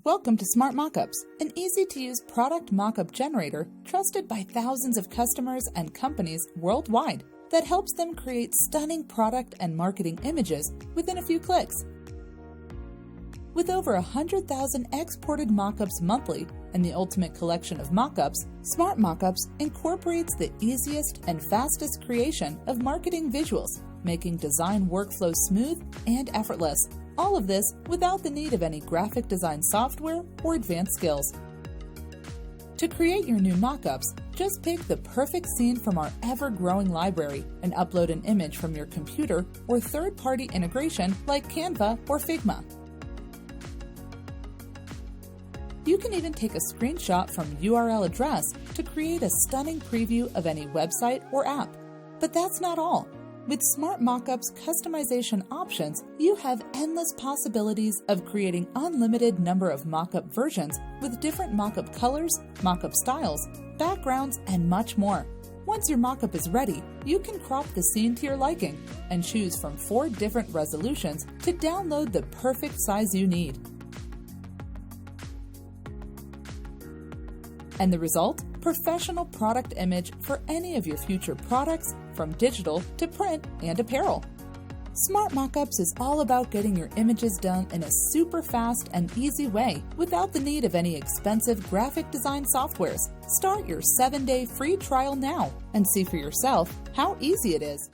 Welcome to Smartmockups, an easy-to-use product mockup generator trusted by thousands of customers and companies worldwide that helps them create stunning product and marketing images within a few clicks. With over 100,000 exported mockups monthly and the ultimate collection of mockups, Smartmockups incorporates the easiest and fastest creation of marketing visuals, making design workflow smooth and effortless. All of this without the need of any graphic design software or advanced skills. To create your new mockups, just pick the perfect scene from our ever-growing library and upload an image from your computer or third-party integration like Canva or Figma. You can even take a screenshot from URL address to create a stunning preview of any website or app. But that's not all. With Smartmockups customization options, you have endless possibilities of creating unlimited number of mockup versions with different mockup colors, mockup styles, backgrounds, and much more. Once your mockup is ready, you can crop the scene to your liking and choose from 4 different resolutions to download the perfect size you need. And the result? Professional product image for any of your future products, from digital to print and apparel. Smartmockups is all about getting your images done in a super fast and easy way without the need of any expensive graphic design softwares. Start your 7-day free trial now and see for yourself how easy it is.